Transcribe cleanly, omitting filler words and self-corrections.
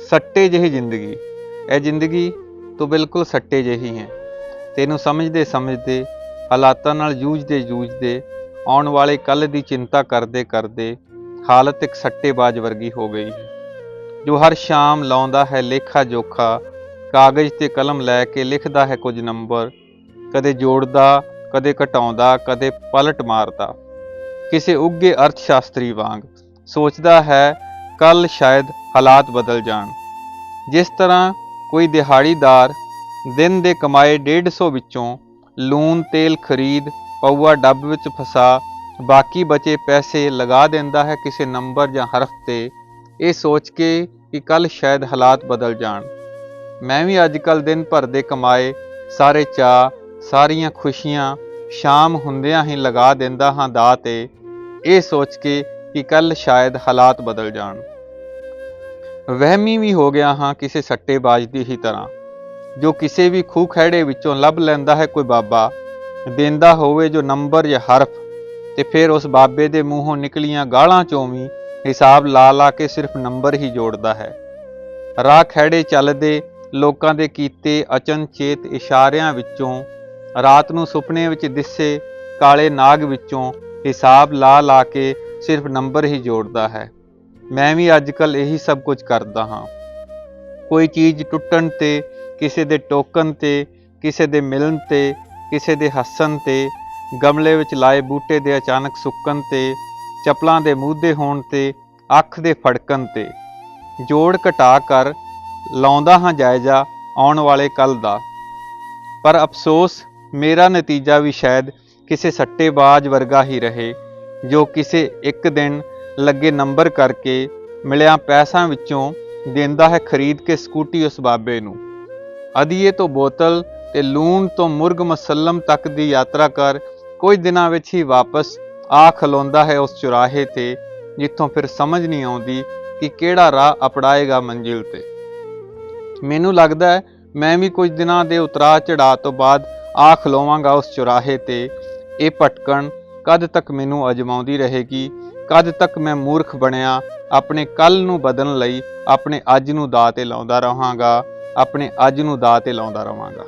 ਸੱਟੇ ਜਿਹੀ ਜ਼ਿੰਦਗੀ, ਇਹ ਜ਼ਿੰਦਗੀ ਤੋਂ ਬਿਲਕੁਲ ਸੱਟੇ ਜਿਹੀ ਹੈ। ਤੈਨੂੰ ਸਮਝਦੇ ਸਮਝਦੇ, ਹਾਲਾਤਾਂ ਨਾਲ ਜੂਝਦੇ ਆਉਣ ਵਾਲੇ ਕੱਲ੍ਹ ਦੀ ਚਿੰਤਾ ਕਰਦੇ ਕਰਦੇ ਹਾਲਤ ਇੱਕ ਸੱਟੇਬਾਜ਼ ਵਰਗੀ ਹੋ ਗਈ ਹੈ, ਜੋ ਹਰ ਸ਼ਾਮ ਲਾਉਂਦਾ ਹੈ ਲੇਖਾ ਜੋਖਾ, ਕਾਗਜ਼ ਤੇ ਕਲਮ ਲੈ ਕੇ ਲਿਖਦਾ ਹੈ ਕੁਝ ਨੰਬਰ, ਕਦੇ ਜੋੜਦਾ, ਕਦੇ ਘਟਾਉਂਦਾ, ਕਦੇ ਪਲਟ ਮਾਰਦਾ। ਕਿਸੇ ਉੱਘੇ ਅਰਥ ਸ਼ਾਸਤਰੀ ਵਾਂਗ ਸੋਚਦਾ ਹੈ ਕੱਲ੍ਹ ਸ਼ਾਇਦ ਹਾਲਾਤ ਬਦਲ ਜਾਣ। ਜਿਸ ਤਰ੍ਹਾਂ ਕੋਈ ਦਿਹਾੜੀਦਾਰ ਦਿਨ ਦੇ ਕਮਾਏ 150 ਵਿੱਚੋਂ ਲੂਣ ਤੇਲ ਖਰੀਦ ਪਊਆ ਡੱਬ ਵਿੱਚ ਫਸਾ ਬਾਕੀ ਬਚੇ ਪੈਸੇ ਲਗਾ ਦਿੰਦਾ ਹੈ ਕਿਸੇ ਨੰਬਰ ਜਾਂ ਹਰਫ ਤੇ, ਇਹ ਸੋਚ ਕੇ ਕਿ ਕੱਲ੍ਹ ਸ਼ਾਇਦ ਹਾਲਾਤ ਬਦਲ ਜਾਣ। ਮੈਂ ਵੀ ਅੱਜ ਕੱਲ੍ਹ ਦਿਨ ਭਰ ਦੇ ਕਮਾਏ ਸਾਰੇ ਚਾਅ, ਸਾਰੀਆਂ ਖੁਸ਼ੀਆਂ ਸ਼ਾਮ ਹੁੰਦਿਆਂ ਹੀ ਲਗਾ ਦਿੰਦਾ ਹਾਂ ਦਾਅ ਤੇ, ਇਹ ਸੋਚ ਕੇ ਕਿ ਕੱਲ੍ਹ ਸ਼ਾਇਦ ਹਾਲਾਤ ਬਦਲ ਜਾਣ। ਵਹਿਮੀ ਵੀ ਹੋ ਗਿਆ ਹਾਂ ਕਿਸੇ ਸੱਟੇਬਾਜ਼ ਦੀ ਹੀ ਤਰ੍ਹਾਂ, ਜੋ ਕਿਸੇ ਵੀ ਖੂਹ ਖਹਿੜੇ ਵਿੱਚੋਂ ਲੱਭ ਲੈਂਦਾ ਹੈ ਕੋਈ ਬਾਬਾ, ਦਿੰਦਾ ਹੋਵੇ ਜੋ ਨੰਬਰ ਜਾਂ ਹਰਫ, ਤੇ ਫਿਰ ਉਸ ਬਾਬੇ ਦੇ ਮੂੰਹੋਂ ਨਿਕਲੀਆਂ ਗਾਲਾਂ ਚੋਂ ਵੀ ਹਿਸਾਬ ਲਾ ਕੇ ਸਿਰਫ ਨੰਬਰ ਹੀ ਜੋੜਦਾ ਹੈ। ਰਾਹ ਖਹਿੜੇ ਚੱਲਦੇ ਲੋਕਾਂ ਦੇ ਕੀਤੇ ਅਚਨਚੇਤ ਇਸ਼ਾਰਿਆਂ ਵਿੱਚੋਂ, ਰਾਤ ਨੂੰ ਸੁਪਨੇ ਵਿੱਚ ਦਿਸੇ ਕਾਲੇ ਨਾਗ ਵਿੱਚੋਂ ਹਿਸਾਬ ਲਾ ਕੇ ਸਿਰਫ ਨੰਬਰ ਹੀ ਜੋੜਦਾ ਹੈ। ਮੈਂ ਵੀ ਅੱਜ ਕੱਲ੍ਹ ਇਹੀ ਸਭ ਕੁਝ ਕਰਦਾ ਹਾਂ। ਕੋਈ ਚੀਜ਼ ਟੁੱਟਣ ਤੇ, ਕਿਸੇ ਦੇ ਟੋਕਣ ਤੇ, ਕਿਸੇ ਦੇ ਮਿਲਣ ਤੇ, ਕਿਸੇ ਦੇ ਹੱਸਣ ਤੇ, ਗਮਲੇ ਵਿੱਚ ਲਾਏ ਬੂਟੇ ਦੇ ਅਚਾਨਕ ਸੁੱਕਣ ਤੇ, ਚੱਪਲਾਂ ਦੇ ਮੂਧੇ ਹੋਣ ਤੇ, ਅੱਖ ਦੇ ਫੜਕਣ ਤੇ, ਜੋੜ ਘਟਾ ਕਰ ਲਾਉਂਦਾ ਹਾਂ ਜਾਇਜ਼ਾ ਆਉਣ ਵਾਲੇ ਕੱਲ੍ਹ ਦਾ। ਪਰ ਅਫਸੋਸ ਮੇਰਾ ਨਤੀਜਾ ਵੀ ਸ਼ਾਇਦ ਕਿਸੇ ਸੱਟੇਬਾਜ਼ ਵਰਗਾ ਹੀ ਰਹੇ, ਜੋ ਕਿਸੇ ਇੱਕ ਦਿਨ ਲੱਗੇ ਨੰਬਰ ਕਰਕੇ ਮਿਲਿਆ ਪੈਸਿਆਂ ਵਿੱਚੋਂ ਦਿੰਦਾ ਹੈ ਖਰੀਦ ਕੇ ਸਕੂਟੀ ਉਸ ਬਾਬੇ ਨੂੰ। ਅਧੀਏ ਤੋਂ ਬੋਤਲ ਤੇ ਲੂਣ ਤੋਂ ਮੁਰਗ ਮਸੱਲਮ ਤੱਕ ਦੀ ਯਾਤਰਾ ਕਰ ਕੁਝ ਦਿਨਾਂ ਵਿੱਚ ਹੀ ਵਾਪਸ ਆ ਖਲੋਂਦਾ ਹੈ ਉਸ ਚੁਰਾਹੇ ਤੇ, ਜਿੱਥੋਂ ਫਿਰ ਸਮਝ ਨਹੀਂ ਆਉਂਦੀ ਕਿ ਕਿਹੜਾ ਰਾਹ ਅਪਣਾਏਗਾ ਮੰਜ਼ਿਲ ਤੇ। ਮੈਨੂੰ ਲੱਗਦਾ ਹੈ ਮੈਂ ਵੀ ਕੁਝ ਦਿਨਾਂ ਦੇ ਉਤਰਾਅ ਚੜਾਅ ਤੋਂ ਬਾਅਦ ਆ ਖਲੋਵਾਂਗਾ ਉਸ ਚੁਰਾਹੇ ਤੇ। ਇਹ ਭਟਕਣ ਕਦ ਤੱਕ ਮੈਨੂੰ ਅਜਮਾਉਂਦੀ ਰਹੇਗੀ, ਕਦ ਤੱਕ ਮੈਂ ਮੂਰਖ ਬਣਿਆ ਆਪਣੇ ਕੱਲ੍ਹ ਨੂੰ ਬਦਲਣ ਲਈ ਆਪਣੇ ਅੱਜ ਨੂੰ ਦਾਅ ਤੇ ਲਾਉਂਦਾ ਰਹਾਂਗਾ, ਆਪਣੇ ਅੱਜ ਨੂੰ ਦਾਅ ਤੇ ਲਾਉਂਦਾ ਰਹਾਂਗਾ।